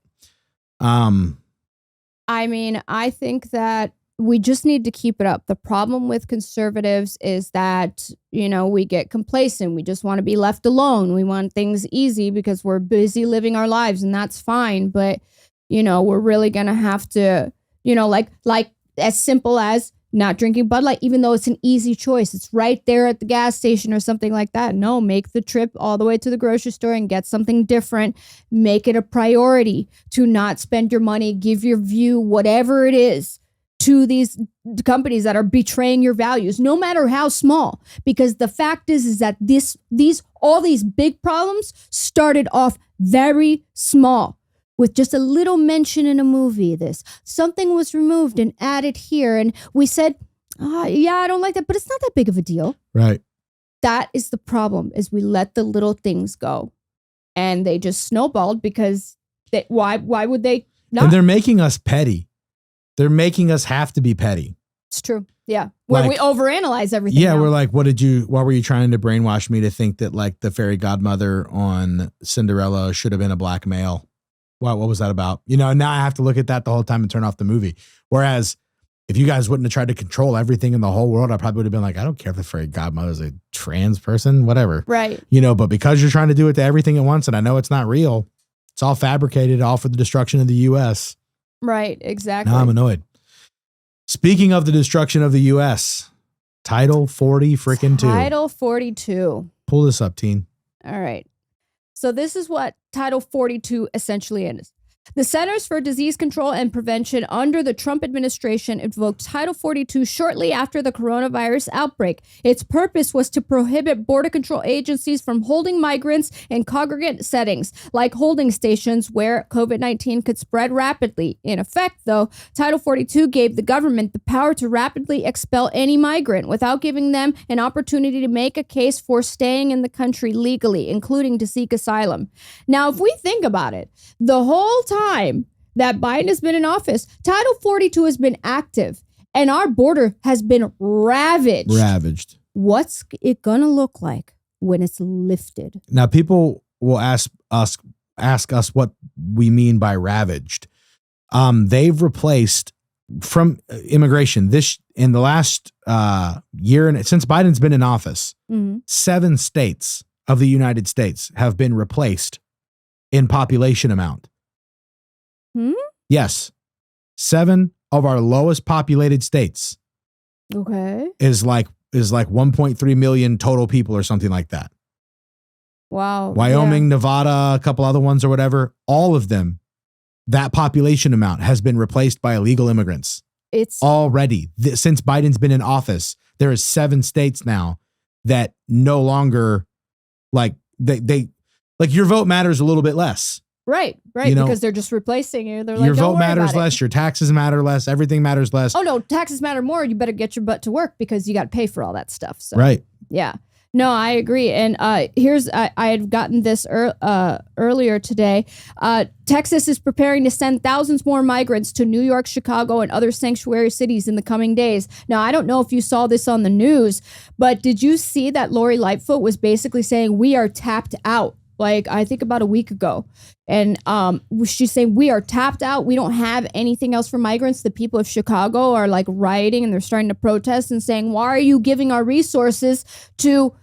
I mean, I think that we just need to keep it up. The problem with conservatives is that, we get complacent. We just want to be left alone. We want things easy because we're busy living our lives, and that's fine. But, we're really going to have to, like as simple as not drinking Bud Light, even though it's an easy choice. It's right there at the gas station or something like that. No, make the trip all the way to the grocery store and get something different. Make it a priority to not spend your money, give your view, whatever it is, to these companies that are betraying your values, no matter how small. Because the fact is that all these big problems started off very small, with just a little mention in a movie. Something was removed and added here, and we said, yeah, I don't like that, but it's not that big of a deal.
Right.
That is the problem, is we let the little things go, and they just snowballed because why would they not?
And they're making us petty. They're making us have to be petty.
It's true. Yeah. Where we overanalyze everything.
Yeah.
now.
We're like, why were you trying to brainwash me to think that like the fairy godmother on Cinderella should have been a black male? What was that about? Now I have to look at that the whole time and turn off the movie. Whereas if you guys wouldn't have tried to control everything in the whole world, I probably would have been like, I don't care if the fairy godmother is a trans person, whatever.
Right.
But because you're trying to do it to everything at once, and I know it's not real, it's all fabricated, all for the destruction of the U.S.
Right. Exactly.
Now I'm annoyed. Speaking of the destruction of the U.S., Title 40 freaking 2.
Title 42.
Pull this up, teen.
All right. So this is what Title 42 essentially is. The Centers for Disease Control and Prevention under the Trump administration invoked Title 42 shortly after the coronavirus outbreak. Its purpose was to prohibit border control agencies from holding migrants in congregate settings, like holding stations where COVID-19 could spread rapidly. In effect, though, Title 42 gave the government the power to rapidly expel any migrant without giving them an opportunity to make a case for staying in the country legally, including to seek asylum. Now, if we think about it, the whole time that Biden has been in office, Title 42 has been active and our border has been ravaged. What's it gonna look like when it's lifted?
Now, people will ask us what we mean by ravaged. They've replaced from immigration this in the last year, and since Biden's been in office, 7 states of the United States have been replaced in population amount. Yes. 7 of our lowest populated states.
Okay.
Is like 1.3 million total people or something like that.
Wow.
Wyoming, Nevada, a couple other ones or whatever, all of them, that population amount has been replaced by illegal immigrants.
It's
already since Biden's been in office, there is 7 states now that no longer like they like your vote matters a little bit less.
Right, because they're just replacing you. They're like,
your
don't
vote
worry
matters
about
less,
it.
your taxes matter less, everything matters less.
Oh no, taxes matter more. You better get your butt to work because you got to pay for all that stuff. So,
right.
Yeah. No, I agree. And I had gotten this earlier today. Texas is preparing to send thousands more migrants to New York, Chicago, and other sanctuary cities in the coming days. Now, I don't know if you saw this on the news, but did you see that Lori Lightfoot was basically saying we are tapped out? Like, I think about a week ago. And she's saying we are tapped out. We don't have anything else for migrants. The people of Chicago are like rioting and they're starting to protest and saying, why are you giving our resources to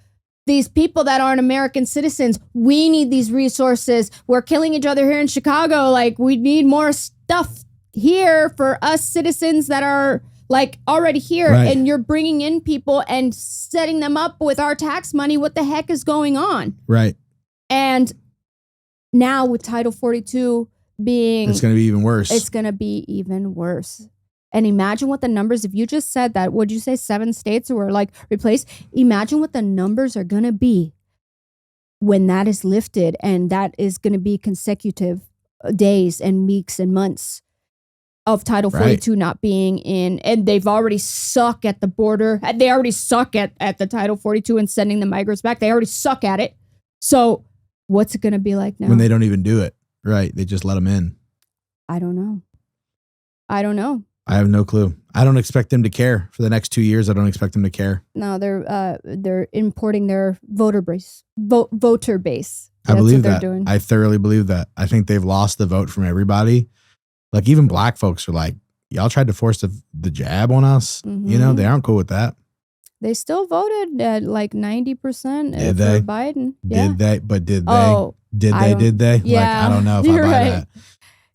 these people that aren't American citizens? We need these resources. We're killing each other here in Chicago. Like, we need more stuff here for us citizens that are like already here.
Right.
And you're bringing in people and setting them up with our tax money. What the heck is going on?
Right.
And now with Title 42 being...
It's going to be even worse.
It's going to be even worse. And imagine what the numbers, if you just said that, would you say 7 states were like replaced? Imagine what the numbers are going to be when that is lifted. And that is going to be consecutive days and weeks and months of Title 42 not being in. And they've already suck at the border. They already suck at the Title 42 and sending the migrants back. They already suck at it. So what's it going to be like now?
When they don't even do it. Right. They just let them in.
I don't know. I have
no clue. I don't expect them to care for the next 2 years. I don't expect them to care.
No, they're importing their voter base. Voter base.
I believe that.
Doing.
I thoroughly believe that. I think they've lost the vote from everybody. Like even black folks are like, y'all tried to force the jab on us.
Mm-hmm.
You know, they aren't cool with that.
They still voted at like 90% for Biden.
Did they? But did they?
Oh,
did they?
Yeah.
Like, I don't know if I buy
right.
that.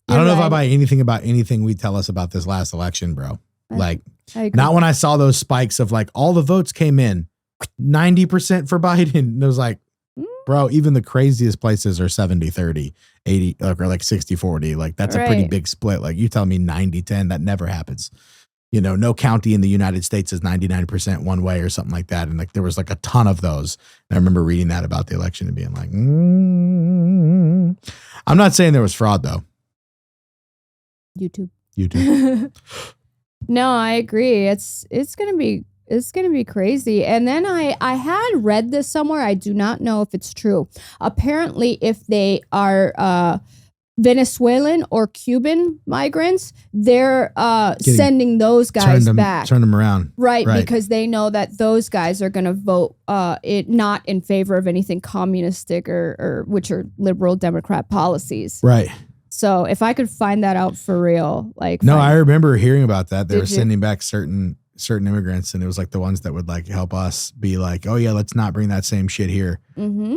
I don't know if I buy anything about anything we tell us about this last election, bro. Like,
I agree.
not when I saw those spikes of like all the votes came in 90% for Biden. And it was like, bro, even the craziest places are 70-30, 80, or like 60-40. Like that's a pretty big split. Like you tell me 90-10, that never happens. You know, no county in the United States is 99% one way or something like that. And like there was like a ton of those. And I remember reading that about the election and being like, I'm not saying there was fraud though.
YouTube.
No,
I agree. It's gonna be crazy. And then I had read this somewhere. I do not know if it's true. Apparently, if they are Venezuelan or Cuban migrants, they're sending those guys back.
Turn them around.
Right, because they know that those guys are going to vote not in favor of anything communistic or which are liberal Democrat policies.
Right.
So if I could find that out for real, like
I remember hearing about that. They were sending back certain immigrants, and it was like the ones that would like help us be like, oh yeah, let's not bring that same shit here.
Mm-hmm.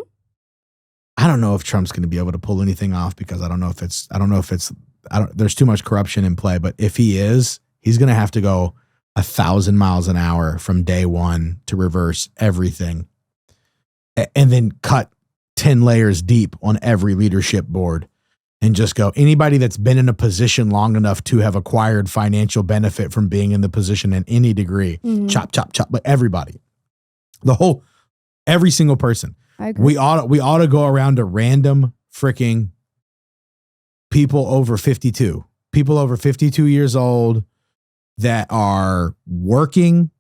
I don't know if Trump's going to be able to pull anything off because I don't know if there's too much corruption in play, but if he is, he's going to have to go 1,000 miles an hour from day one to reverse everything and then cut 10 layers deep on every leadership board and just go, anybody that's been in a position long enough to have acquired financial benefit from being in the position in any degree, chop, but everybody, every single person. We ought to go around to random freaking people over 52 years old that are working,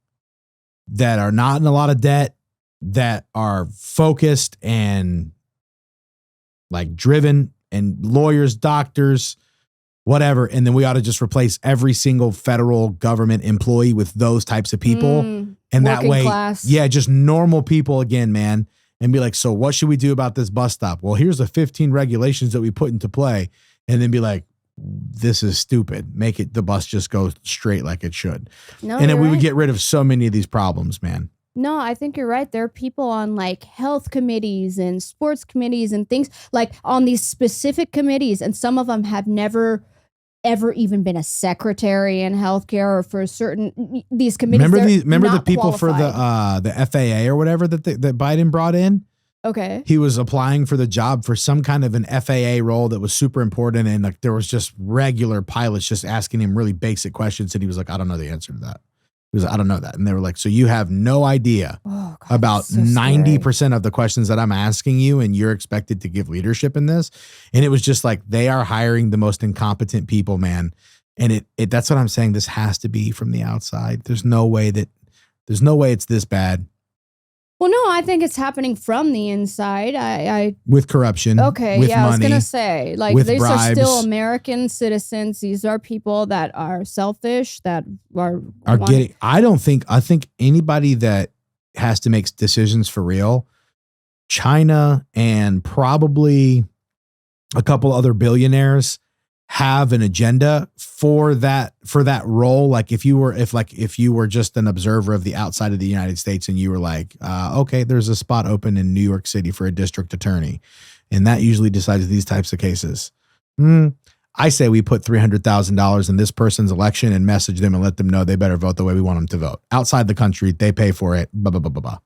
that are not in a lot of debt, that are focused and like driven, and lawyers, doctors, whatever. And then we ought to just replace every single federal government employee with those types of people. And that way, just normal people again, man. And be like, so what should we do about this bus stop? Well, here's the 15 regulations that we put into play. And then be like, this is stupid. Make it, the bus just go straight like it should.
No,
and then we would get rid of so many of these problems, man.
No, I think you're right. There are people on like health committees and sports committees and things like on these specific committees. And some of them have never, ever even been a secretary in healthcare or for certain these committees.
Remember the people qualified. For the FAA or whatever that Biden brought in?
Okay.
He was applying for the job for some kind of an FAA role that was super important. And like there was just regular pilots just asking him really basic questions. And he was like, I don't know the answer to that. He was like, I don't know that. And they were like, so you have no idea about 90% of the questions that I'm asking you, and you're expected to give leadership in this. And it was just like, they are hiring the most incompetent people, man. And that's what I'm saying. This has to be from the outside. There's no way it's this bad.
Well, no, I think it's happening from the inside.
With corruption.
Okay,
with
yeah,
money,
I was going to say, like, these
bribes.
are still American citizens. These are people that are selfish, that are
getting, I think anybody that has to make decisions for real, China and probably a couple other billionaires have an agenda for that role. Like if you were just an observer of the outside of the United States and you were like, okay, there's a spot open in New York City for a district attorney. And that usually decides these types of cases. I say we put $300,000 in this person's election and message them and let them know they better vote the way we want them to vote. Outside the country, they pay for it. Blah, blah, blah, blah, blah.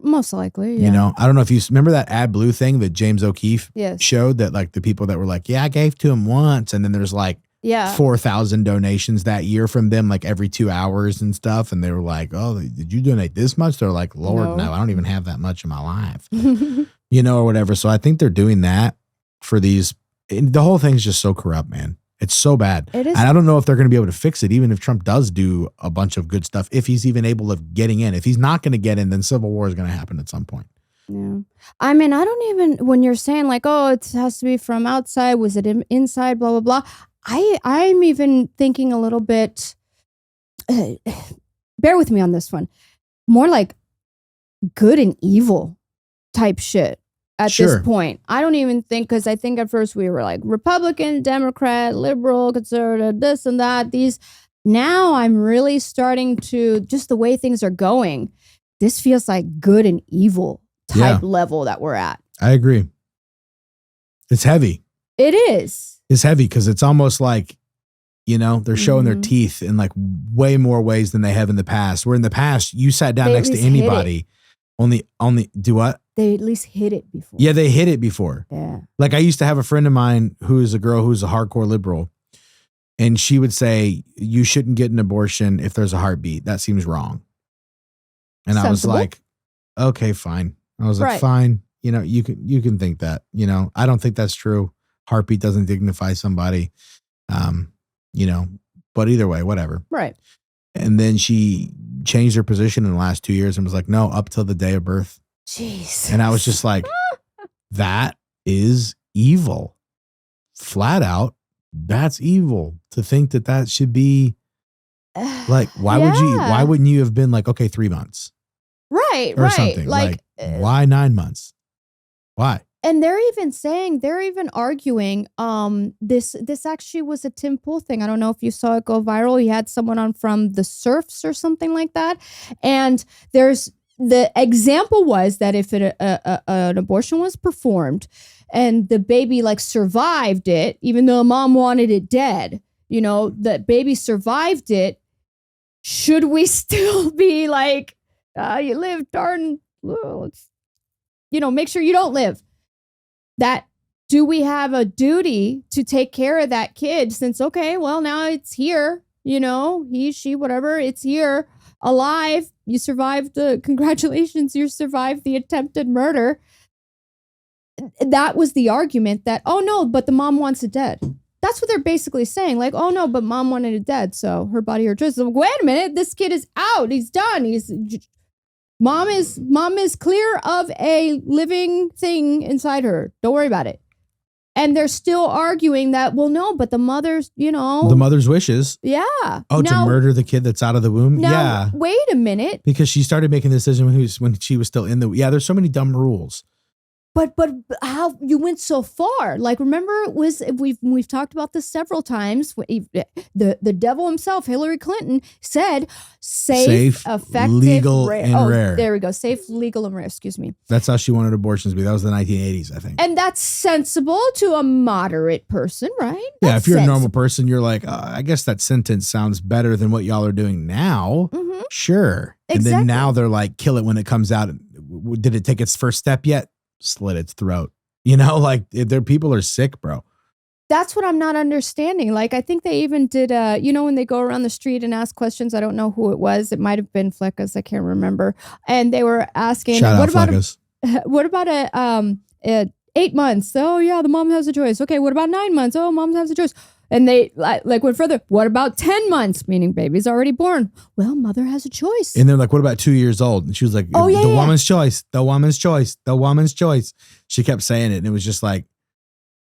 Most likely, yeah.
You know, I don't know if you remember that AdBlue thing that James O'Keefe
Yes.
showed, that like the people that were like, yeah, I gave to him once. And then there's like 4,000 donations that year from them, like every 2 hours and stuff. And they were like, oh, did you donate this much? They're like, Lord, no, I don't even have that much in my life, you know, or whatever. So I think they're doing that for these. The whole thing's just so corrupt, man. It's so bad.
It is.
And I don't know if they're going to be able to fix it, even if Trump does do a bunch of good stuff, if he's even able of getting in. If he's not going to get in, then civil war is going to happen at some point.
Yeah. I mean, I don't even, when you're saying like, oh, it has to be from outside, was it inside, blah, blah, blah. I'm even thinking a little bit, bear with me on this one, more like good and evil type shit. At this point, I don't even think, because I think at first we were like Republican, Democrat, liberal, conservative, this and that. Now I'm really starting to, just the way things are going, this feels like good and evil type level that we're at.
I agree. It's heavy.
It is.
It's heavy because it's almost like You know, they're showing their teeth in like way more ways than they have in the past. Where in the past, you sat down next to anybody, only do what?
They at least hit it before.
Yeah, they hit it before.
Yeah.
Like I used to have a friend of mine who is a girl who's a hardcore liberal. And she would say, you shouldn't get an abortion if there's a heartbeat. That seems wrong. And I was like, okay, fine. I was like, fine. You know, you can think that, you know, I don't think that's true. Heartbeat doesn't dignify somebody. You know, but either way, whatever.
Right.
And then she changed her position in the last 2 years and was like, no, up till the day of birth.
Jeez.
And I was just like, that is evil. Flat out. That's evil to think that should be like, why wouldn't you have been like, okay, 3 months?
Right.
Or something like why 9 months? Why?
And they're even arguing, this actually was a Tim Pool thing. I don't know if you saw it go viral. He had someone on from the Surfs or something like that. And the example was that if an abortion was performed and the baby like survived it, even though mom wanted it dead, you know, the baby survived it. Should we still be like, you live, darn, you know, make sure you don't live? That do we have a duty to take care of that kid since, okay, well, now it's here, you know, he, she, whatever, it's here alive. You survived congratulations, you survived the attempted murder. That was the argument that, oh no, but the mom wants it dead. That's what they're basically saying. Like, oh no, but mom wanted it dead. So her body, her choice. Like, wait a minute, this kid is out. He's done. Mom is clear of a living thing inside her. Don't worry about it. And they're still arguing that, well, no, but the mother's, you know.
The mother's wishes.
Yeah.
Oh, now, to murder the kid that's out of the womb?
Now,
yeah.
Wait a minute.
Because she started making the decision when she was still in the. Yeah, there's so many dumb rules.
But how you went so far? Like, remember, it was we've talked about this several times. The devil himself, Hillary Clinton, said safe, effective,
legal, and rare.
There we go. Safe, legal, and rare. Excuse me.
That's how she wanted abortions to be. That was the 1980s, I think.
And that's sensible to a moderate person, right?
Yeah, if you're a normal person, you're like, I guess that sentence sounds better than what y'all are doing now. Mm-hmm. Sure. Exactly. And then now they're like, kill it when it comes out. Did it take its first step yet? Slit its throat. You know, like people are sick, bro.
That's what I'm not understanding. Like, I think they even did, you know, when they go around the street and ask questions, I don't know who it was. It might have been Fleckas. I can't remember. And they were asking, what about 8 months? Oh yeah, the mom has a choice. Okay, what about 9 months? Oh, mom has a choice. And they like went further. What about 10 months? Meaning baby's already born. Well, mother has a choice.
And they're like, what about 2 years old? And she was like, woman's choice, the woman's choice, the woman's choice. She kept saying it. And it was just like,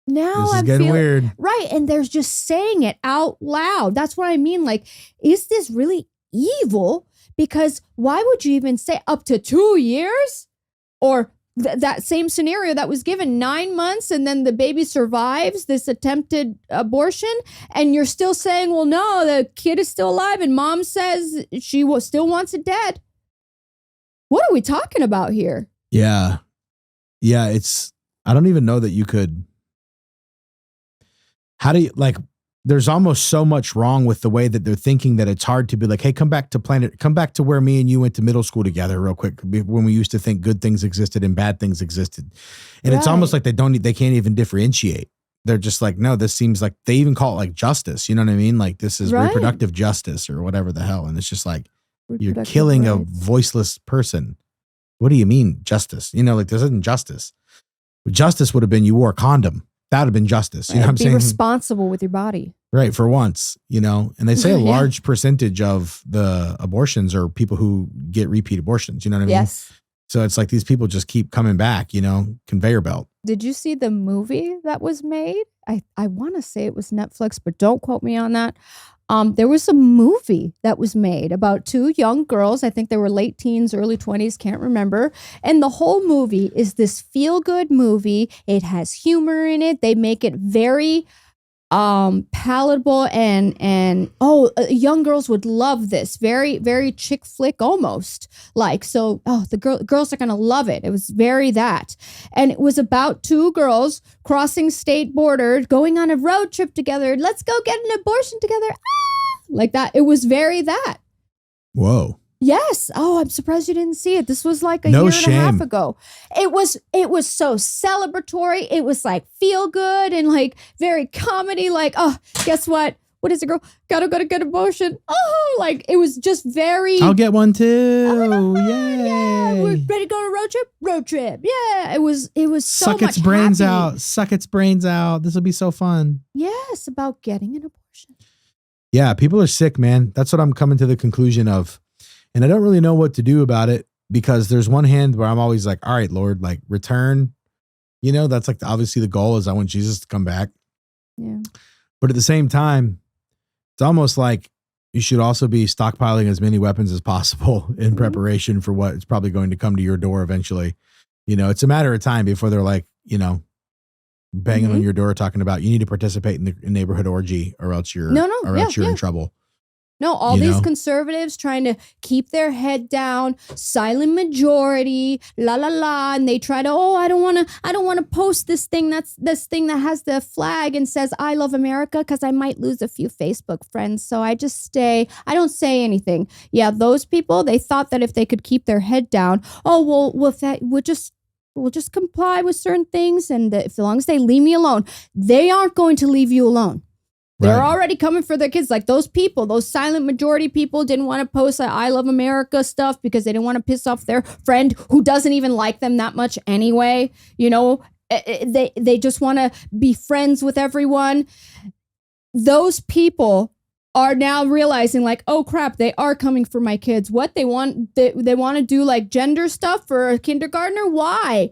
now
I'm getting weird.
Right. And there's just saying it out loud. That's what I mean. Like, is this really evil? Because why would you even say up to 2 years? Or that same scenario that was given 9 months and then the baby survives this attempted abortion and you're still saying, well, no, the kid is still alive and mom says she still wants it dead. What are we talking about here?
Yeah. Yeah. I don't even know that you could. How do you there's almost so much wrong with the way that they're thinking that it's hard to be like, hey, come back to where me and you went to middle school together real quick when we used to think good things existed and bad things existed. And It's almost like they can't even differentiate. They're just like, no, this seems like they even call it like justice. You know what I mean? Like this is reproductive justice or whatever the hell. And it's just like, you're killing a voiceless person. What do you mean justice? You know, like this isn't justice. Justice would have been you wore a condom. That would have been justice. You know what I'm saying?
Be responsible with your body.
Right. For once, you know, and they say a large percentage of the abortions are people who get repeat abortions. You know what I mean?
Yes.
So it's like these people just keep coming back, you know, conveyor belt.
Did you see the movie that was made? I want to say it was Netflix, but don't quote me on that. There was a movie that was made about two young girls. I think they were late teens, early 20s, can't remember. And the whole movie is this feel-good movie. It has humor in it. They make it very palatable and young girls would love this. Very, very chick flick almost. Like, so, the girls are going to love it. It was very that. And it was about two girls crossing state borders, going on a road trip together. Let's go get an abortion together. Like that. It was very that.
Whoa.
Yes. Oh, I'm surprised you didn't see it. This was like a year and a half ago. It was so celebratory. It was like feel good and like very comedy. Like, oh, guess what? What is it, girl? Gotta go to get abortion. Oh, like it was just very.
I'll get one too. Yay.
Yeah, we're ready to go on a road trip. Road trip. Yeah, it was so
Suck
much
its brains
happy.
out. Suck its brains out. This will be so fun.
Yes, about getting an abortion.
Yeah, people are sick, man. That's what I'm coming to the conclusion of. And I don't really know what to do about it because there's one hand where I'm always like, all right, Lord, like return. You know, that's like obviously the goal is I want Jesus to come back.
Yeah.
But at the same time, it's almost like you should also be stockpiling as many weapons as possible in preparation for what is probably going to come to your door eventually. You know, it's a matter of time before they're like, you know, banging on your door talking about you need to participate in the neighborhood orgy or else you're in trouble.
No, all these conservatives trying to keep their head down, silent majority, la la la, and they try to, I don't want to post this thing that has the flag and says I love America because I might lose a few Facebook friends, so I just stay. I don't say anything. Yeah, those people, they thought that if they could keep their head down, we'll just comply with certain things, and as long as they leave me alone, they aren't going to leave you alone. They're already coming for their kids. Like those people, those silent majority people didn't want to post that I love America stuff because they didn't want to piss off their friend who doesn't even like them that much anyway. You know, they just want to be friends with everyone. Those people are now realizing like, oh crap, they are coming for my kids. What they want to do like gender stuff for a kindergartner? Why?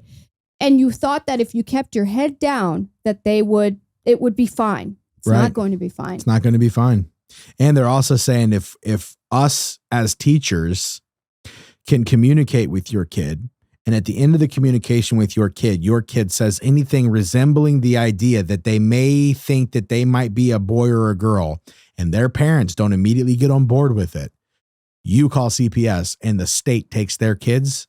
And you thought that if you kept your head down that it would be fine. It's not going to be fine.
It's not going to be fine. And they're also saying if us as teachers can communicate with your kid, and at the end of the communication with your kid says anything resembling the idea that they may think that they might be a boy or a girl, and their parents don't immediately get on board with it, you call CPS and the state takes their kids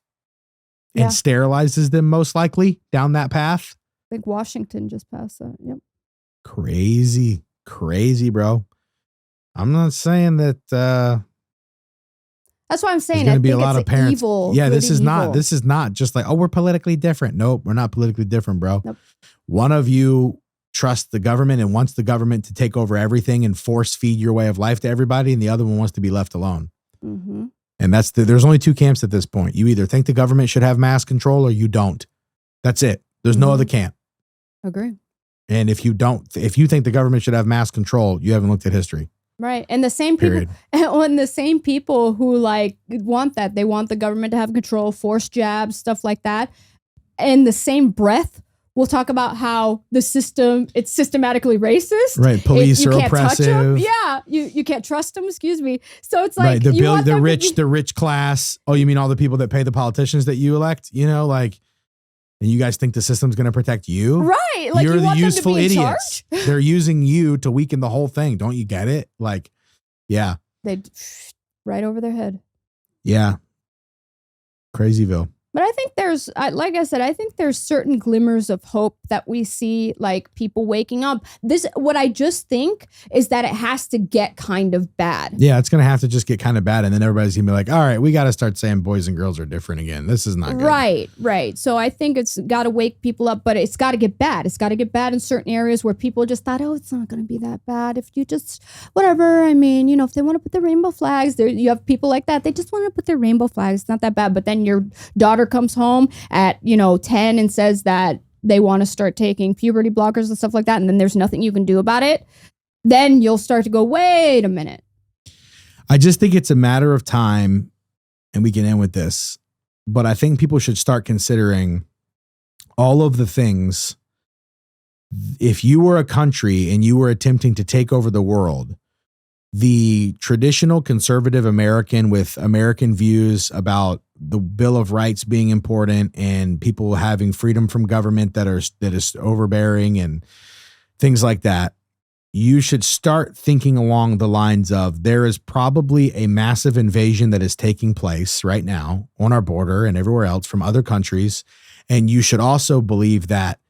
and sterilizes them most likely down that path.
I think Washington just passed that. Yep.
Crazy, bro. I'm not saying that.
That's why I'm saying
there's going to be a lot
it's
of parents.
Evil,
yeah, this is not just like, we're politically different. Nope, we're not politically different, bro. Nope. One of you trusts the government and wants the government to take over everything and force feed your way of life to everybody, and the other one wants to be left alone. Mm-hmm. And there's only two camps at this point. You either think the government should have mass control or you don't. That's it. There's no other camp.
Agree.
And if you think the government should have mass control, you haven't looked at history.
Right. And the same people, who like want that, they want the government to have control, force jabs, stuff like that. In the same breath, we'll talk about how it's systematically racist.
Right. Police are
can't
oppressive.
Touch them. Yeah. You can't trust them. Excuse me. So it's like,
right. The rich class. Oh, you mean all the people that pay the politicians that you elect? You know, like, and you guys think the system's going to protect you?
Right. Like
you're
you want
the useful
them to be
idiots.
In charge?
They're using you to weaken the whole thing. Don't you get it? Like, yeah.
They right over their head.
Yeah. Crazyville.
But I think like I said, I think there's certain glimmers of hope that we see, like people waking up. What I just think is that it has to get kind of bad.
Yeah, it's going to have to just get kind of bad. And then everybody's going to be like, all right, we got to start saying boys and girls are different again. This is not good.
Right. So I think it's got to wake people up, but it's got to get bad. It's got to get bad in certain areas where people just thought, it's not going to be that bad. If you just, whatever, I mean, if they want to put the rainbow flags, you have people like that. They just want to put their rainbow flags. It's not that bad. But then your daughter comes home at 10 and says that they want to start taking puberty blockers and stuff like that, and then there's nothing you can do about it, then you'll start to go, wait a minute.
I just think it's a matter of time, and we can end with this, but I think people should start considering all of the things. If you were a country and you were attempting to take over the world, the traditional conservative American with American views about the Bill of Rights being important and people having freedom from government that is overbearing and things like that. you should start thinking along the lines of there is probably a massive invasion that is taking place right now on our border and everywhere else from other countries. And you should also believe that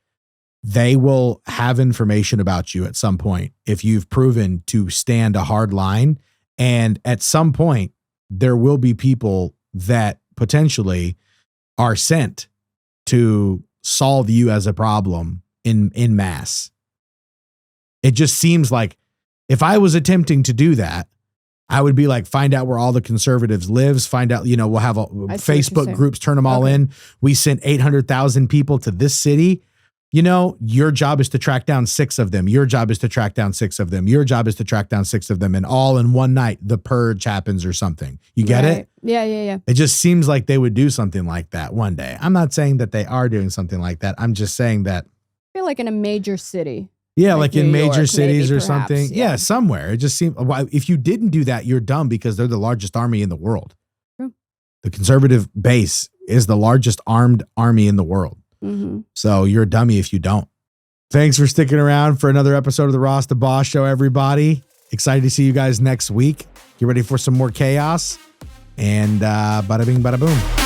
they will have information about you at some point if you've proven to stand a hard line. And at some point, there will be people that potentially are sent to solve you as a problem in mass. It just seems like if I was attempting to do that, I would be like, find out where all the conservatives lives, find out, we'll have Facebook groups, turn them all in. We sent 800,000 people to this city. Your job is to track down 6 of them. Your job is to track down 6 of them. Your job is to track down 6 of them. And all in one night, the purge happens or something. You get it?
Yeah.
It just seems like they would do something like that one day. I'm not saying that they are doing something like that. I'm just saying that.
I feel like in a major city.
Yeah, like in
New
major
York,
cities
maybe,
or something.
perhaps,
Yeah, somewhere. It just seems, if you didn't do that, you're dumb because they're the largest army in the world.
True.
The conservative base is the largest armed army in the world.
Mm-hmm.
So you're a dummy if you don't. Thanks for sticking around for another episode of the Ross the Boss Show, everybody. Excited to see you guys next week. Get ready for some more chaos. And bada bing, bada boom.